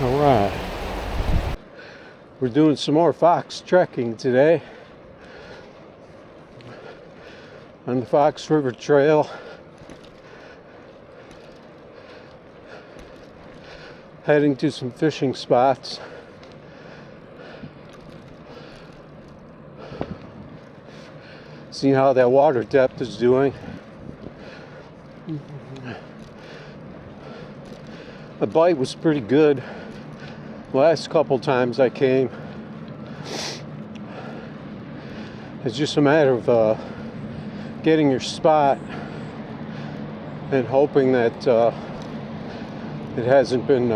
All right, we're doing some more fox trekking today on the Fox River Trail, heading to some fishing spots. Seeing how that water depth is doing. The bite was pretty good last couple times I came. It's just a matter of getting your spot and hoping that it hasn't been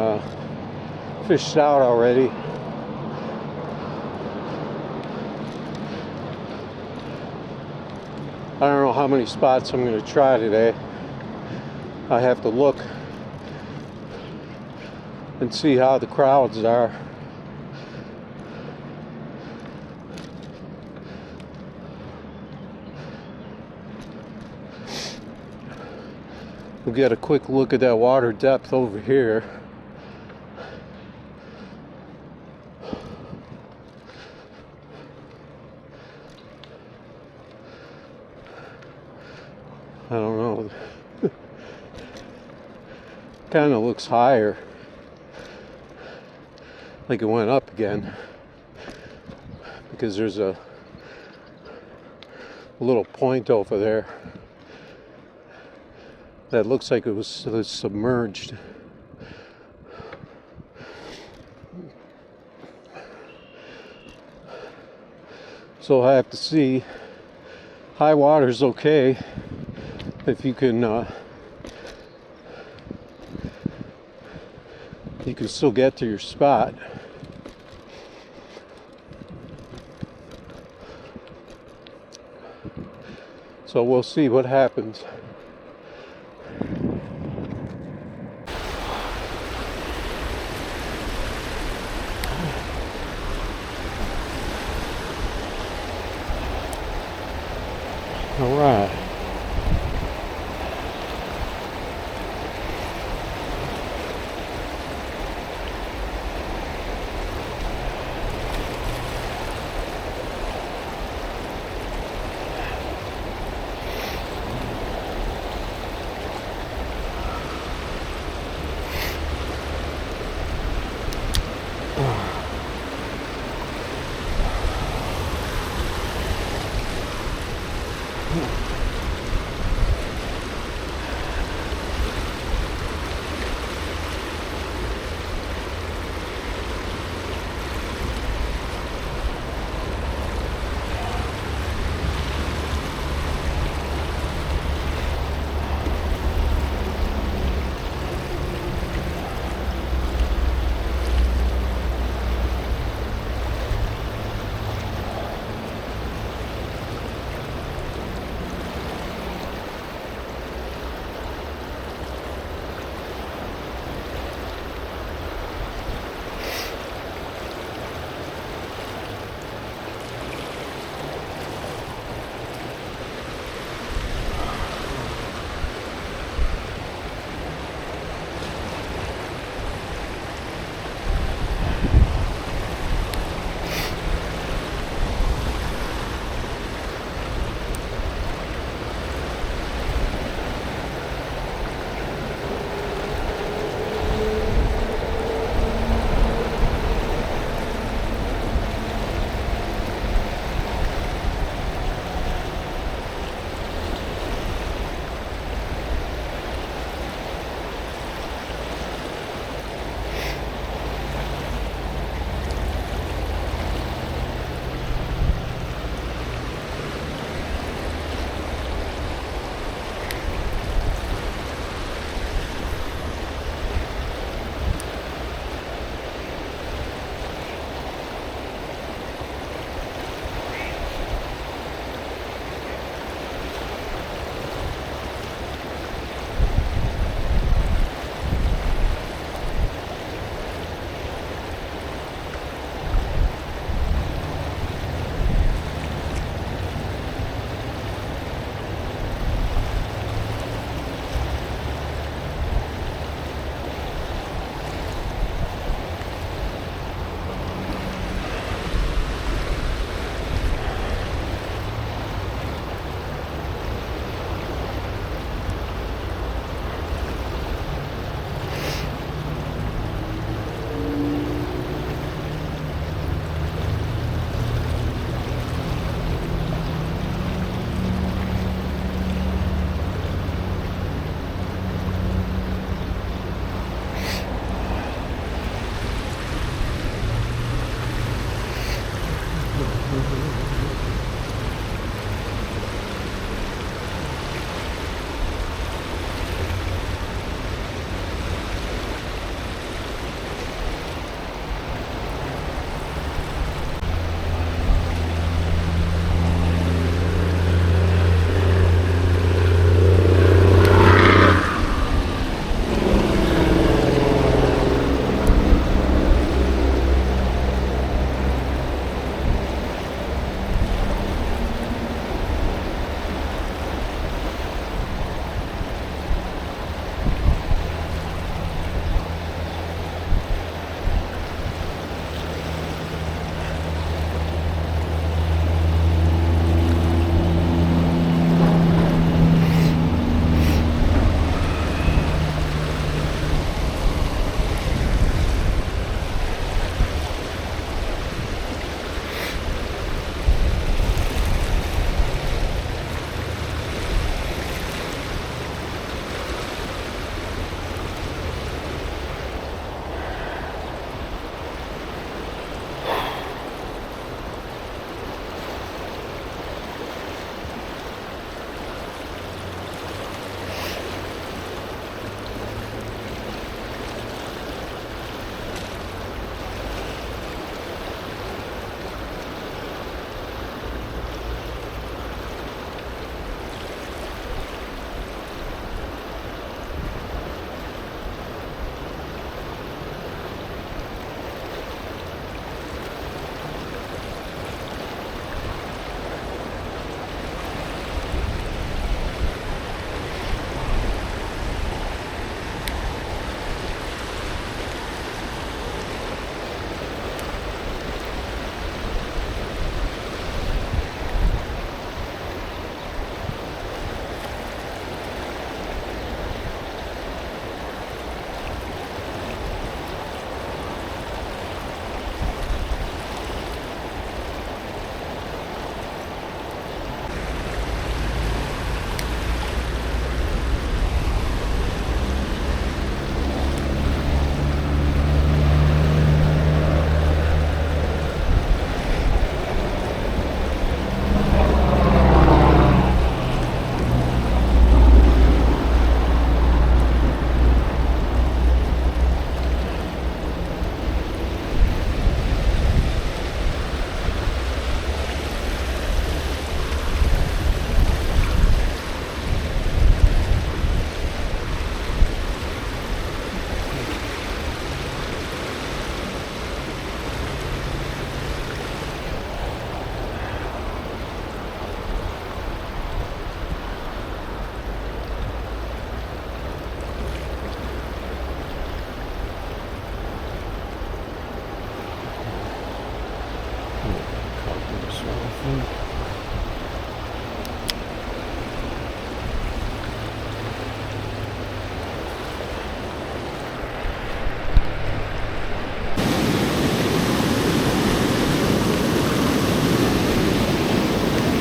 fished out already. I don't know how many spots I'm going to try today. I have to look and see how the crowds are. We'll get a quick look at that water depth over here. I don't know. Kind of looks higher. Like it went up again. Because there's a little point over there that looks like it was submerged. So I have to see. High water's okay if you can still get to your spot. So we'll see what happens. All right.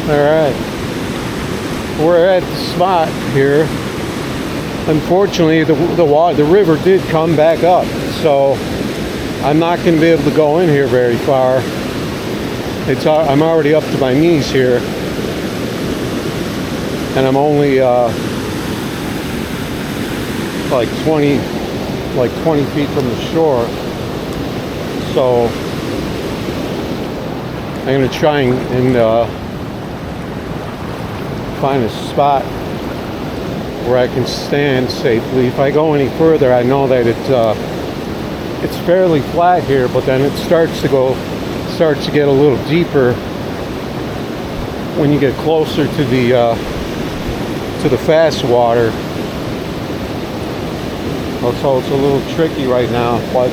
Alright, we're at the spot here. Unfortunately, the river did come back up, so I'm not going to be able to go in here very far. I'm already up to my knees here, and I'm only like 20 feet from the shore. So I'm going to try and find a spot where I can stand safely. If I go any further, I know that it's fairly flat here, but then it starts to get a little deeper when you get closer to the fast water. So it's a little tricky right now, but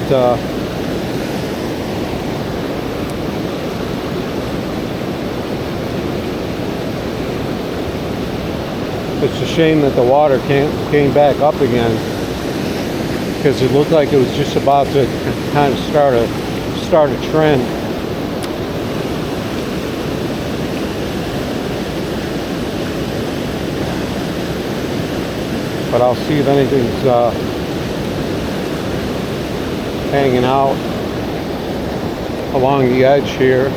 it's a shame that the water came back up again, because it looked like it was just about to kind of start a trend. But I'll see if anything's hanging out along the edge here.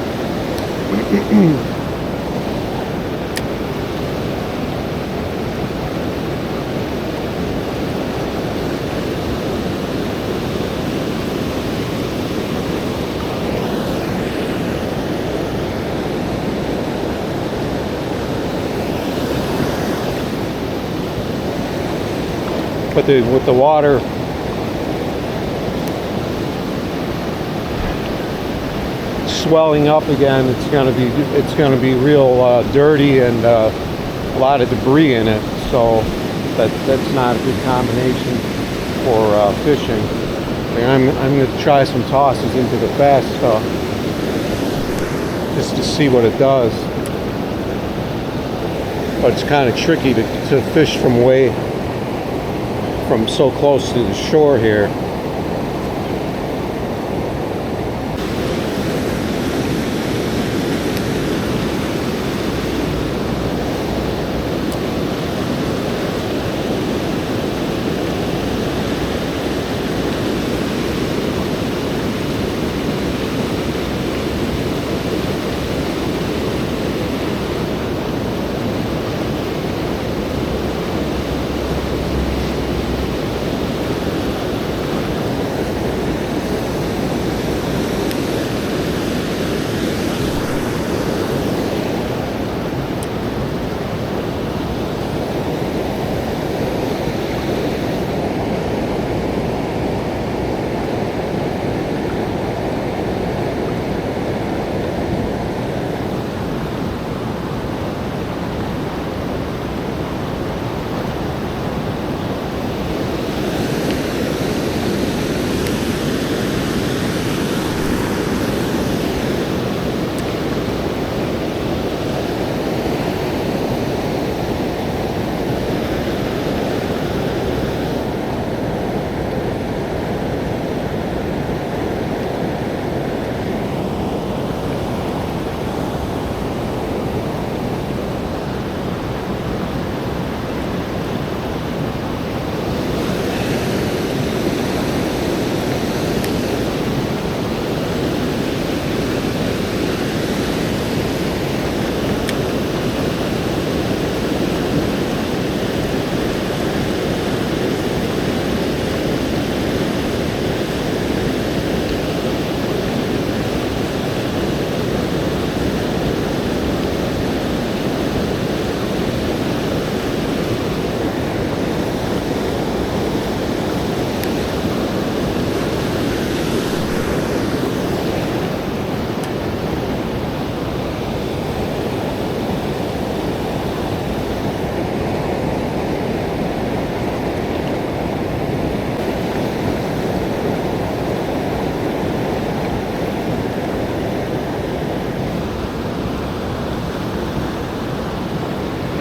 But with the water swelling up again, it's going to be real dirty and a lot of debris in it. So that's not a good combination for fishing. And I'm going to try some tosses into the fast stuff just to see what it does. But it's kind of tricky to fish from so close to the shore here.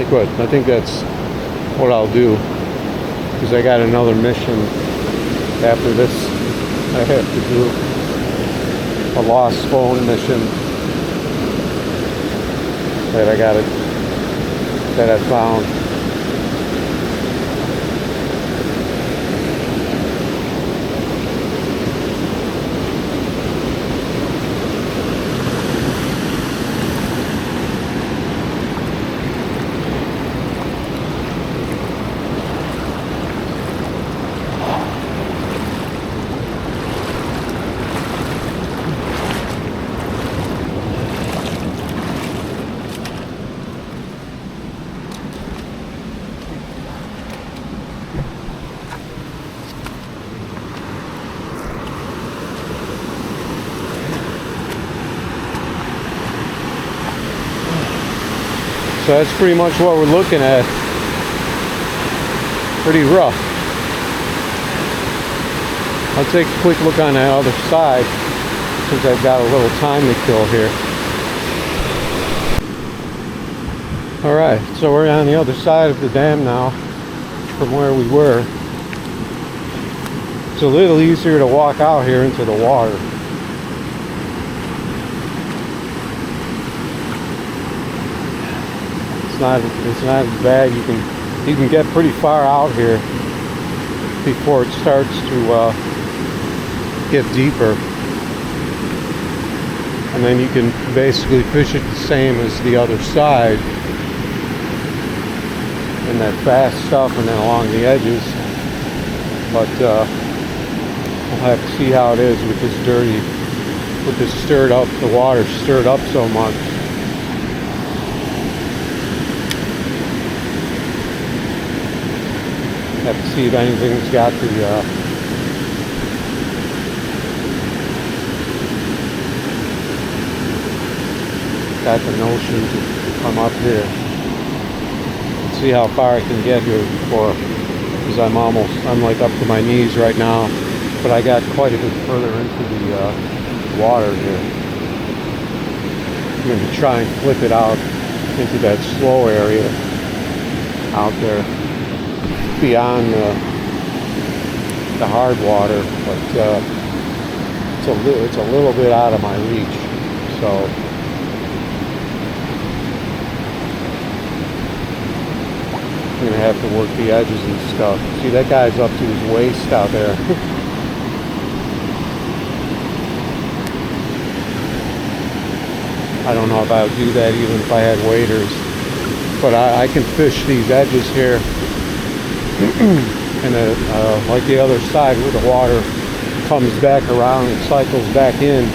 But I think that's what I'll do, because I got another mission after this. I have to do a lost phone mission. that I got it, that I found. So that's pretty much what we're looking at. Pretty rough. I'll take a quick look on the other side since I've got a little time to kill here. Alright, so we're on the other side of the dam now from where we were. It's a little easier to walk out here into the water. It's not as bad. You can get pretty far out here before it starts to get deeper, and then you can basically fish it the same as the other side in that fast stuff and then along the edges. But we'll have to see how it is with this stirred up, the water stirred up so much. Have to see if anything's got the notion to come up here. Let's see how far I can get here before, because I'm like up to my knees right now, but I got quite a bit further into the water here. I'm going to try and flip it out into that slow area out there beyond the hard water, but it's a little bit out of my reach, so I'm gonna have to work the edges and stuff. See, that guy's up to his waist out there. I don't know if I would do that even if I had waders, but I can fish these edges here. And like the other side where the water comes back around and cycles back in,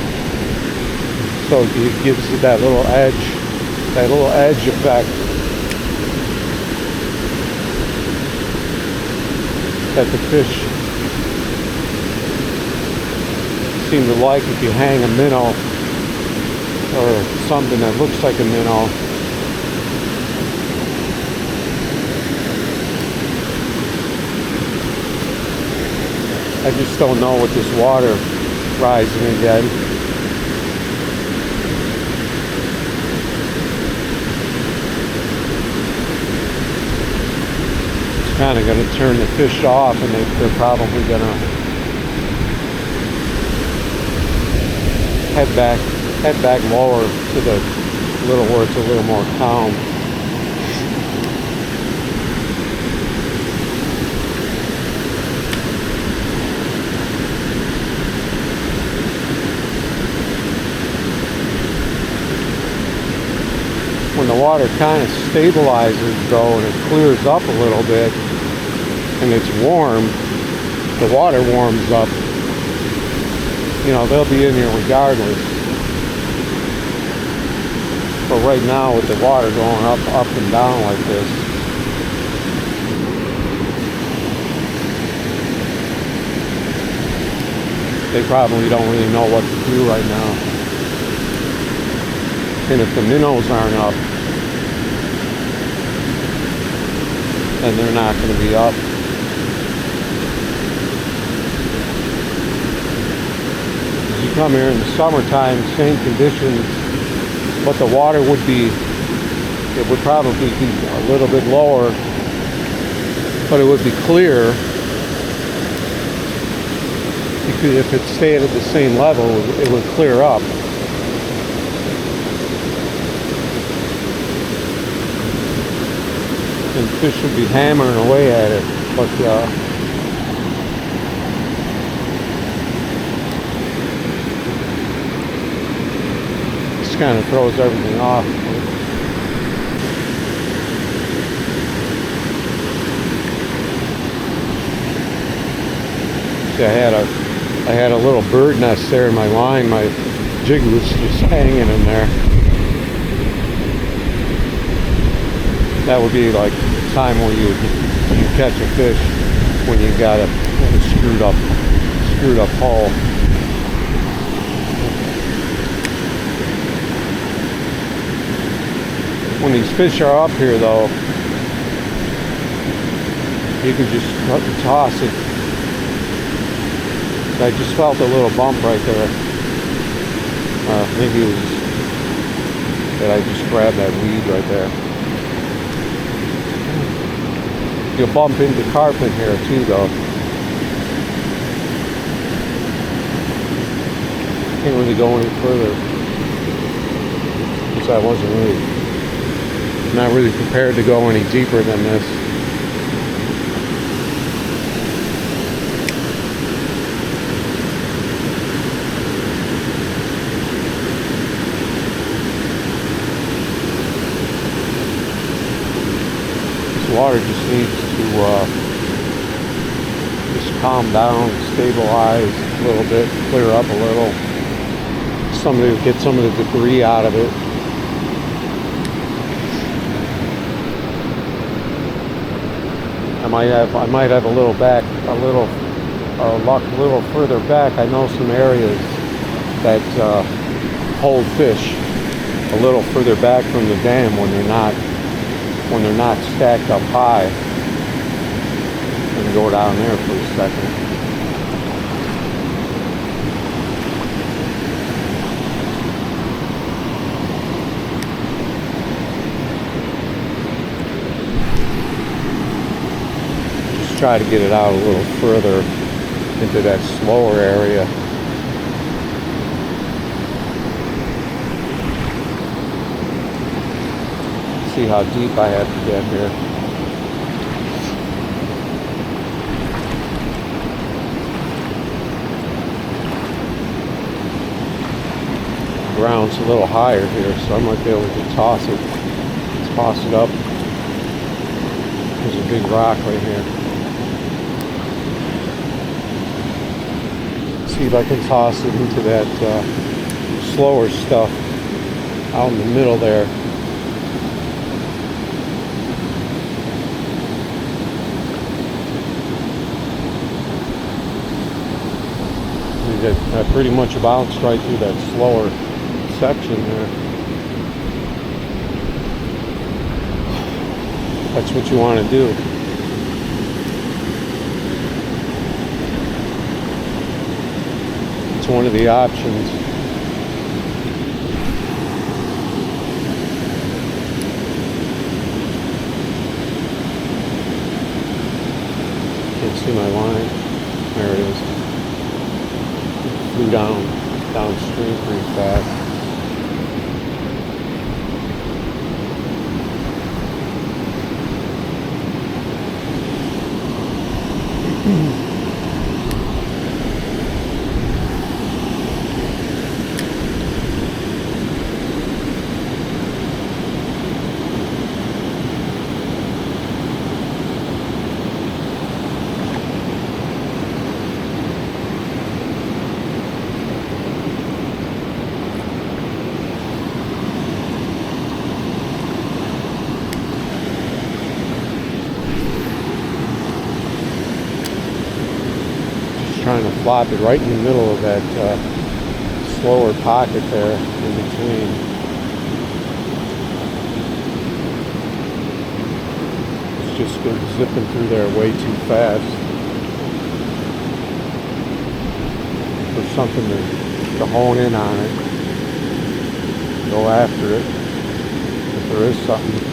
so it gives it that little edge effect that the fish seem to like if you hang a minnow or something that looks like a minnow. I just don't know with this water rising again. It's kind of going to turn the fish off, and they're probably going to head back lower to the little where it's a little more calm. When the water kind of stabilizes though, and it clears up a little bit, and it's warm, the water warms up, you know, they'll be in here regardless. But right now with the water going up and down like this, they probably don't really know what to do right now. And if the minnows aren't up, then they're not going to be up. As you come here in the summertime, same conditions, but the water would probably be a little bit lower, but it would be clear. If it stayed at the same level, it would clear up. and fish should be hammering away at it, but this kind of throws everything off. See, I had a little bird nest there in my line. My jig was just hanging in there. That would be like the time where you catch a fish when you got a screwed up hull. When these fish are up here, though, you can just toss it. I just felt a little bump right there. Maybe it was that I just grabbed that weed right there. You'll bump into carp in here too, though. Can't really go any further because I wasn't really not really prepared to go any deeper than this. This water just needs to just calm down, stabilize a little bit, clear up a little. Somebody will get some of the debris out of it. I might have a little further back. I know some areas that hold fish a little further back from the dam when they're not stacked up high. And go down there for a second. Try to get it out a little further into that slower area. See how deep I have to get here. The ground's a little higher here, so I might be able to toss it up. There's a big rock right here. See if I can toss it into that slower stuff out in the middle there. I pretty much bounced right through that slower section there. That's what you want to do. It's one of the options. Can't see my line. There it is. It flew downstream pretty fast. Trying to flop it right in the middle of that slower pocket there in between. It's just been zipping through there way too fast for something to hone in on it, go after it if there is something.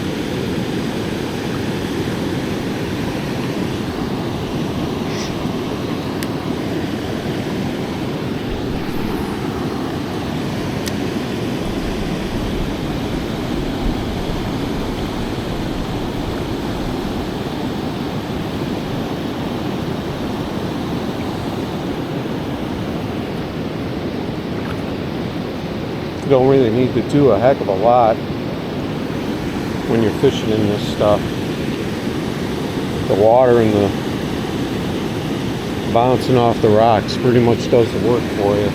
don't really need to do a heck of a lot when you're fishing in this stuff. The water and the bouncing off the rocks pretty much does the work for you.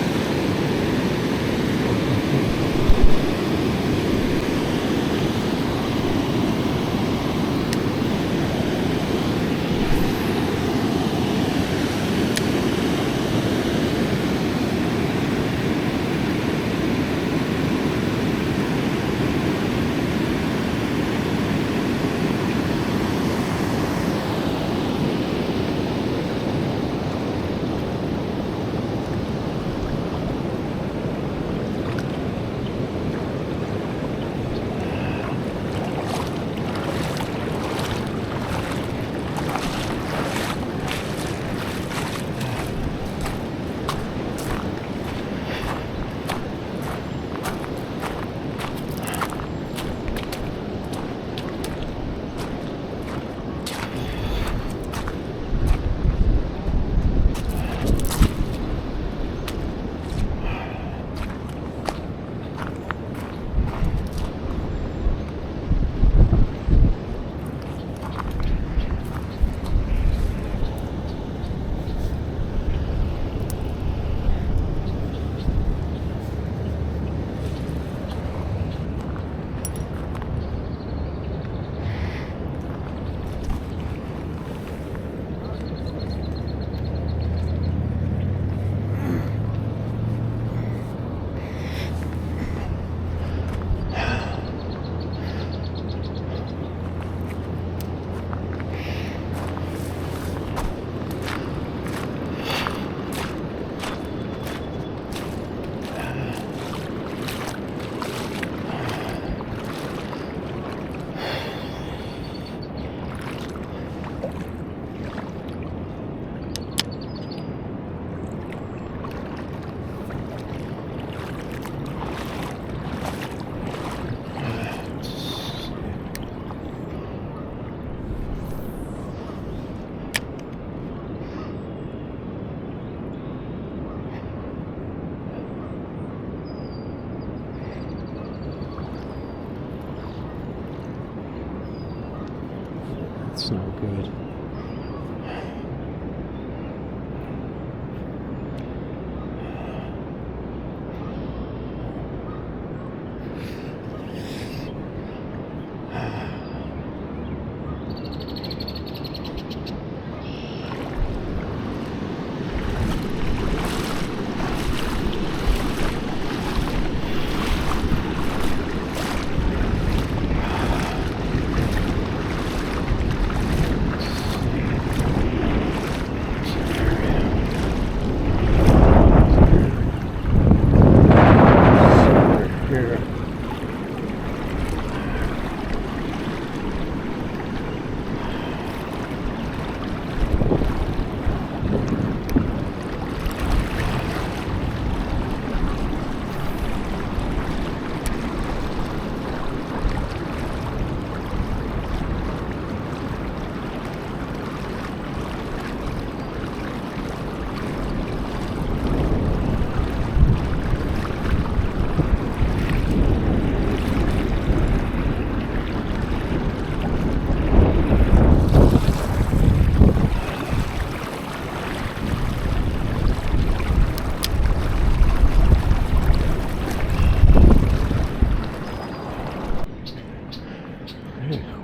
It's not good.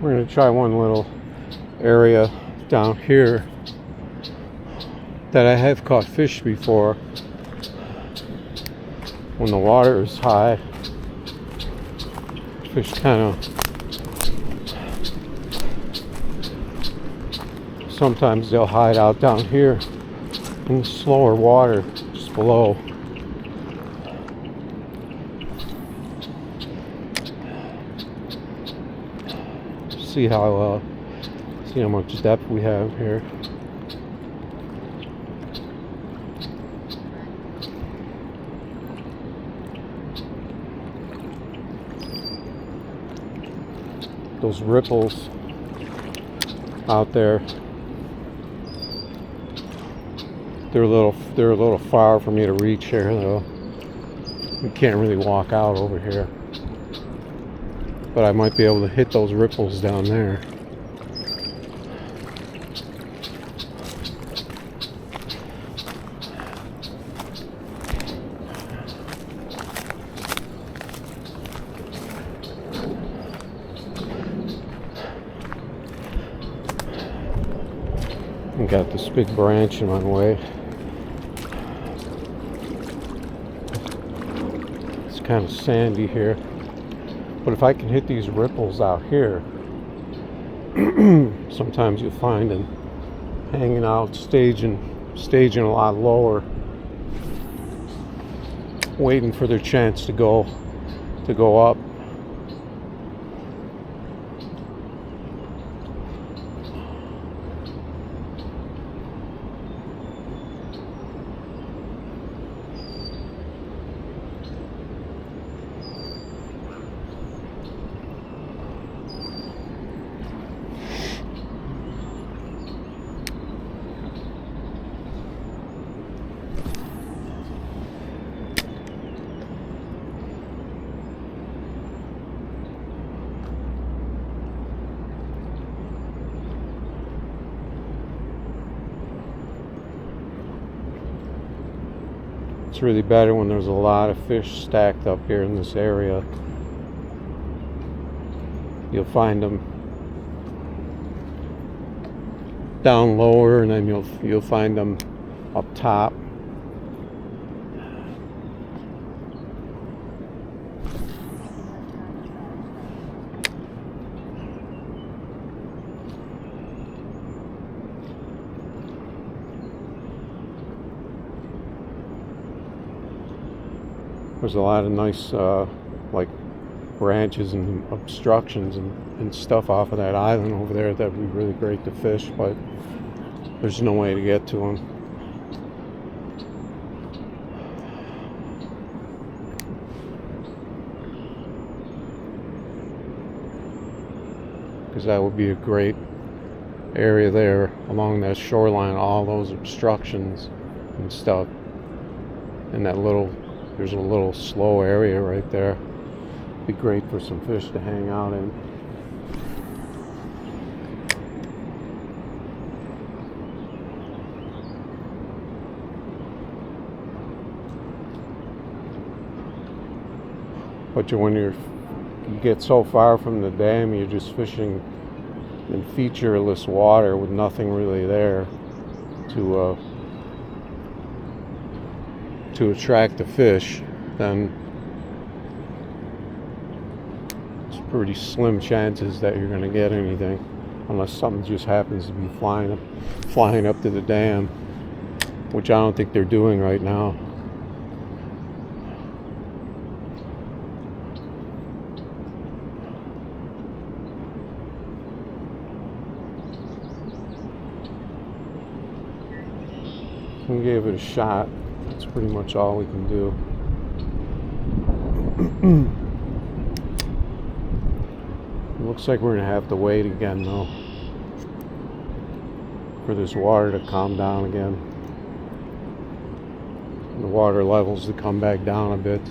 We're going to try one little area down here that I have caught fish before when the water is high. Fish kind of sometimes they'll hide out down here in the slower water just below. See how much depth we have here. Those ripples out there, they're a little far for me to reach here though. You can't really walk out over here. But I might be able to hit those ripples down there. And got this big branch in my way. It's kind of sandy here. But if I can hit these ripples out here, sometimes you'll find them hanging out, staging a lot lower, waiting for their chance to go up. It's really better when there's a lot of fish stacked up here in this area. You'll find them down lower, and then you'll find them up top. There's a lot of nice like branches and obstructions and stuff off of that island over there that would be really great to fish, but there's no way to get to them. Because that would be a great area there along that shoreline, all those obstructions and stuff, and that little, there's a little slow area right there. Be great for some fish to hang out in. But when you get so far from the dam, you're just fishing in featureless water with nothing really there to attract the fish, then it's pretty slim chances that you're going to get anything, unless something just happens to be flying up to the dam, which I don't think they're doing right now. We gave it a shot. That's pretty much all we can do. It looks like we're gonna have to wait again though for this water to calm down again. The water levels to come back down a bit.